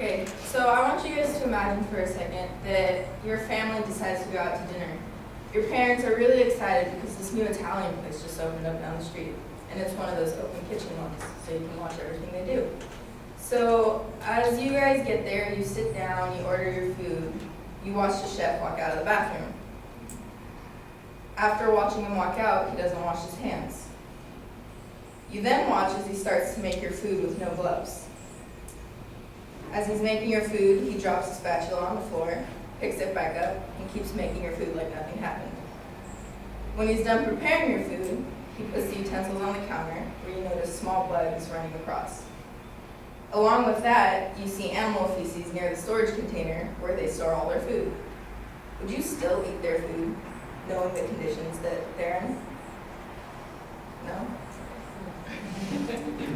Okay, so I want you guys to imagine for a second that your family decides to go out to dinner. Your parents are really excited because this new Italian place just opened up down the street, and it's one of those open kitchen ones, so you can watch everything they do. So as you guys get there, you sit down, you order your food, you watch the chef walk out of the bathroom. After watching him walk out, he doesn't wash his hands. You then watch as he starts to make your food with no gloves. As he's making your food, he drops the spatula on the floor, picks it back up, and keeps making your food like nothing happened. When he's done preparing your food, he puts the utensils on the counter, where you notice small bugs running across. Along with that, you see animal feces near the storage container where they store all their food. Would you still eat their food, knowing the conditions that they're in? No?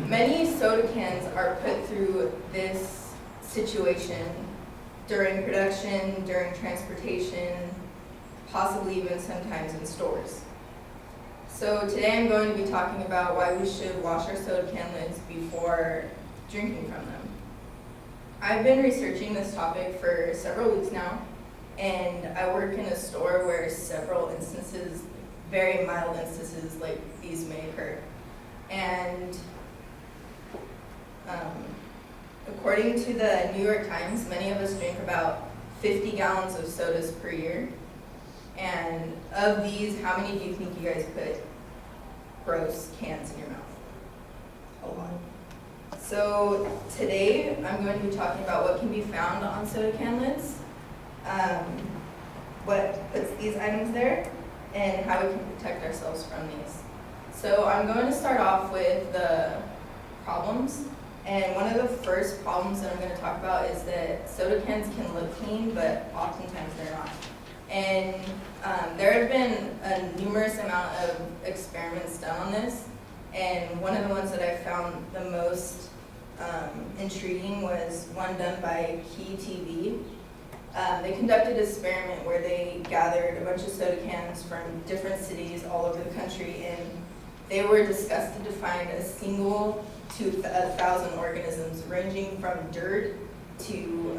Many soda cans are put through this situation during production, during transportation, possibly even sometimes in stores. So today I'm going to be talking about why we should wash our soda can lids before drinking from them. I've been researching this topic for several weeks now, and I work in a store where several instances, very mild instances like these may occur. And according to the New York Times, many of us drink about 50 gallons of sodas per year. And of these, how many do you think you guys put gross cans in your mouth? A lot. So today, I'm going to be talking about what can be found on soda can lids, what puts these items there, and how we can protect ourselves from these. So I'm going to start off with the problems. And one of the first problems that I'm going to talk about is that soda cans can look clean, but oftentimes they're not. And there have been a numerous amount of experiments done on this. And one of the ones that I found the most intriguing was one done by Key TV. They conducted an experiment where they gathered a bunch of soda cans from different cities all over the country, and they were disgusted to find a single to 1,000 organisms ranging from dirt to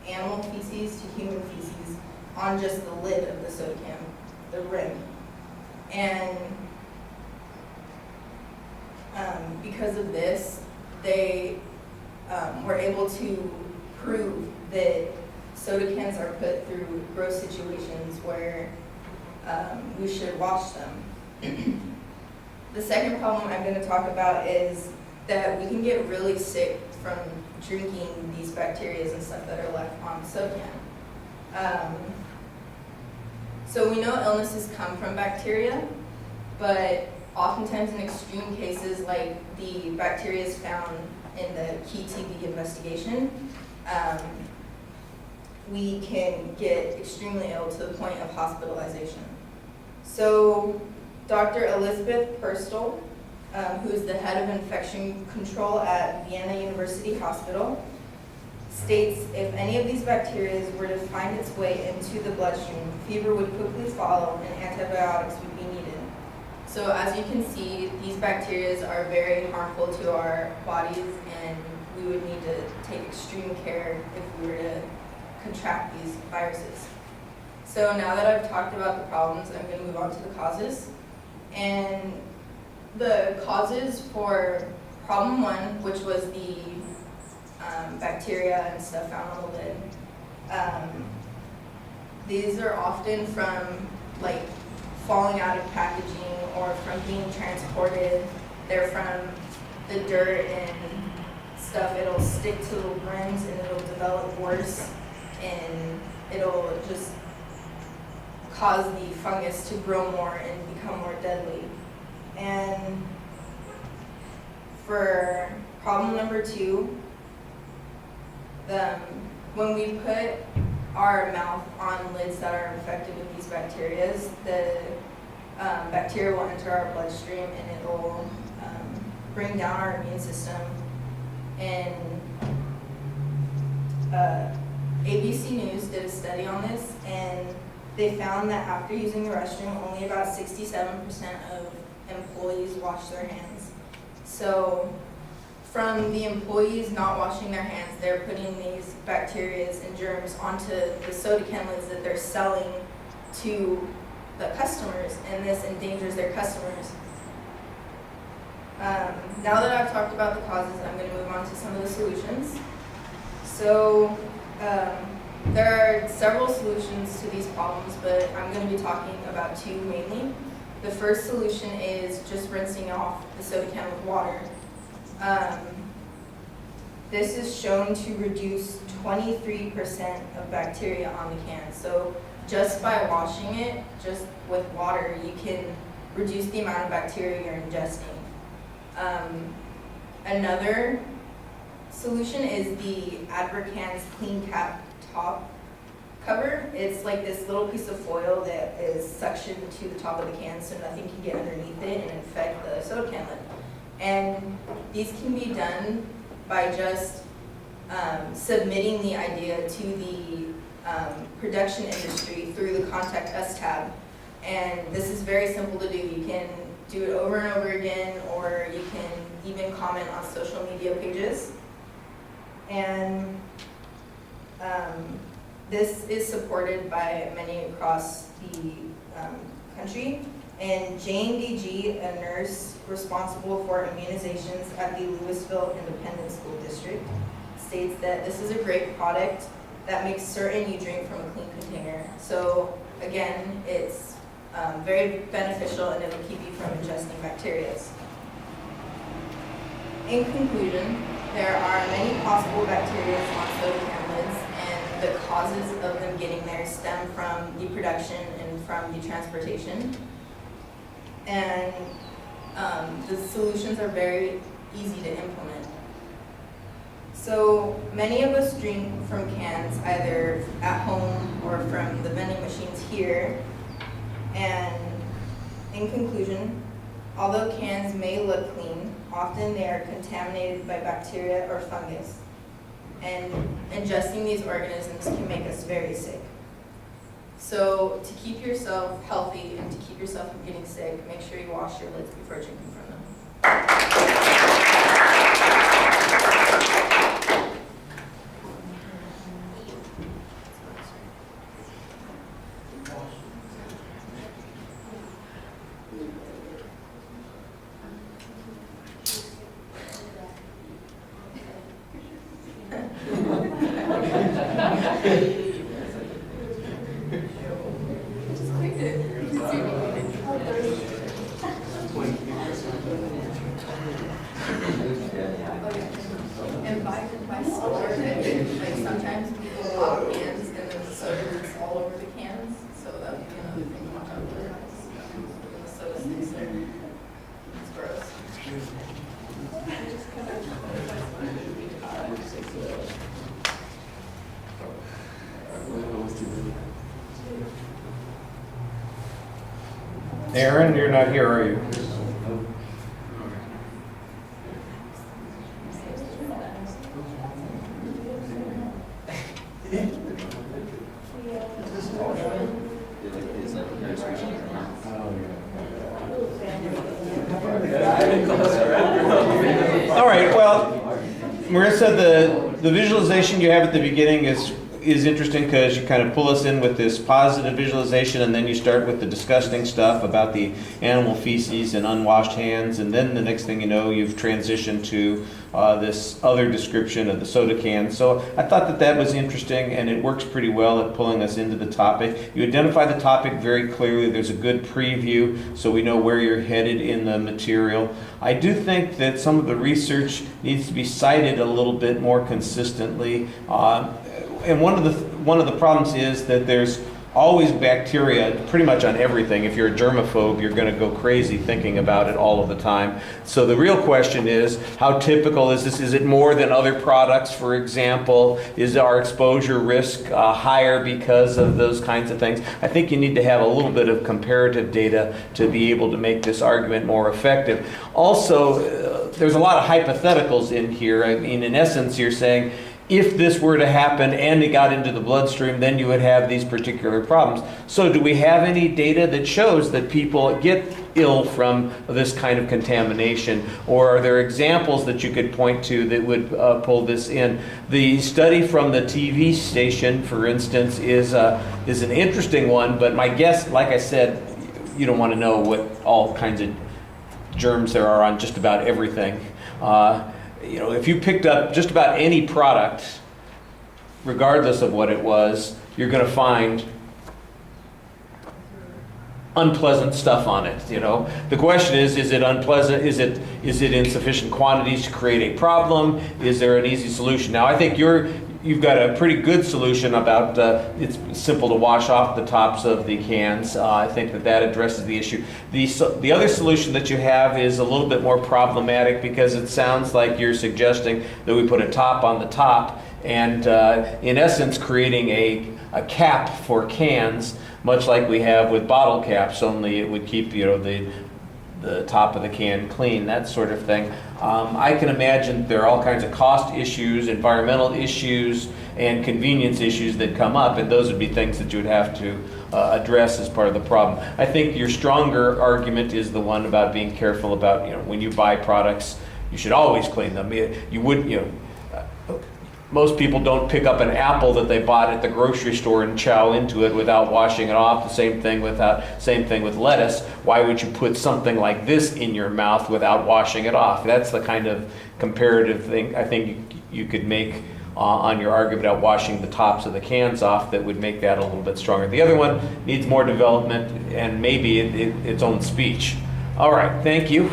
animal feces to human feces on just the lid of the soda can, the rim. And because of this, they were able to prove that soda cans are put through gross situations where we should wash them. The second problem I'm going to talk about is that we can get really sick from drinking these bacteria and stuff that are left on the soda can. So we know illnesses come from bacteria, but oftentimes in extreme cases like the bacteria found in the Key TV investigation, we can get extremely ill to the point of hospitalization. So Dr. Elizabeth Perstol, who is the head of infection control at Vienna University Hospital, states if any of these bacteria were to find its way into the bloodstream, fever would quickly follow and antibiotics would be needed. So as you can see, these bacteria are very harmful to our bodies, and we would need to take extreme care if we were to contract these viruses. So now that I've talked about the problems, I'm going to move on to the causes. And the causes for problem one, which was the bacteria and stuff found on the lid, these are often from like falling out of packaging or from being transported. They're from the dirt and stuff. It'll stick to the rims and it'll develop worse, and it'll just cause the fungus to grow more and become more deadly. And for problem number two, when we put our mouth on lids that are infected with these bacteria, the bacteria will enter our bloodstream and it will bring down our immune system. And ABC News did a study on this, and they found that after using the restroom, only about 67% of employees wash their hands. So from the employees not washing their hands, they're putting these bacteria and germs onto the soda can lids that they're selling to the customers, and this endangers their customers. Now that I've talked about the causes, I'm going to move on to some of the solutions. So there are several solutions to these problems, but I'm going to be talking about two mainly. The first solution is just rinsing off the soda can with water. This is shown to reduce 23% of bacteria on the can. So just by washing it, just with water, you can reduce the amount of bacteria you're ingesting. Another solution is the Advercan's Clean Cap top cover. It's like this little piece of foil that is suctioned to the top of the can so nothing can get underneath it and infect the soda can lid. And these can be done by just submitting the idea to the production industry through the Contact Us tab. And this is very simple to do. You can do it over and over again, or you can even comment on social media pages. And this is supported by many across the country. And Jane DG, a nurse responsible for immunizations at the Louisville Independent School District, states that this is a great product that makes certain you drink from a clean container. So again, it's very beneficial and it'll keep you from ingesting bacteria. In conclusion, there are many possible bacteria on soda can lids, and the causes of them getting there stem from the production and from the transportation. And the solutions are very easy to implement. So many of us drink from cans either at home or from the vending machines here. And in conclusion, although cans may look clean, often they are contaminated by bacteria or fungus. And ingesting these organisms can make us very sick. So to keep yourself healthy and to keep yourself from getting sick, make sure you wash your lids before drinking from them. And by store, like sometimes people pop cans and then the soda is all over the cans, so that would be another thing to watch out for. The soda sticks there. It's gross. Aaron, you're not here, are you? All right, well, Marissa, the visualization you have at the beginning is interesting because you kind of pull us in with this positive visualization, and then you start with the disgusting stuff about the animal feces and unwashed hands, and then the next thing you know, you've transitioned to this other description of the soda can. So I thought that was interesting, and it works pretty well at pulling us into the topic. You identify the topic very clearly. There's a good preview, so we know where you're headed in the material. I do think that some of the research needs to be cited a little bit more consistently. And one of the problems is that there's always bacteria pretty much on everything. If you're a germaphobe, you're going to go crazy thinking about it all of the time. So the real question is, how typical is this? Is it more than other products, for example? Is our exposure risk higher because of those kinds of things? I think you need to have a little bit of comparative data to be able to make this argument more effective. Also, there's a lot of hypotheticals in here. I mean, in essence, you're saying, if this were to happen and it got into the bloodstream, then you would have these particular problems. So do we have any data that shows that people get ill from this kind of contamination? Or are there examples that you could point to that would pull this in? The study from the TV station, for instance, is an interesting one, but my guess, like I said, you don't want to know what all kinds of germs there are on just about everything. If you picked up just about any product, regardless of what it was, you're going to find unpleasant stuff on it. The question is it unpleasant? Is it in sufficient quantities to create a problem? Is there an easy solution? Now, I think you've got a pretty good solution about it's simple to wash off the tops of the cans. I think that addresses the issue. The other solution that you have is a little bit more problematic, because it sounds like you're suggesting that we put a top on the top, and in essence creating a cap for cans, much like we have with bottle caps, only it would keep the top of the can clean, that sort of thing. I can imagine there are all kinds of cost issues, environmental issues, and convenience issues that come up, and those would be things that you would have to address as part of the problem. I think your stronger argument is the one about being careful about, when you buy products, you should always clean them. Most people don't pick up an apple that they bought at the grocery store and chow into it without washing it off. The same thing with lettuce. Why would you put something like this in your mouth without washing it off? That's the kind of comparative thing I think you could make on your argument about washing the tops of the cans off that would make that a little bit stronger. The other one needs more development and maybe its own speech. All right, thank you.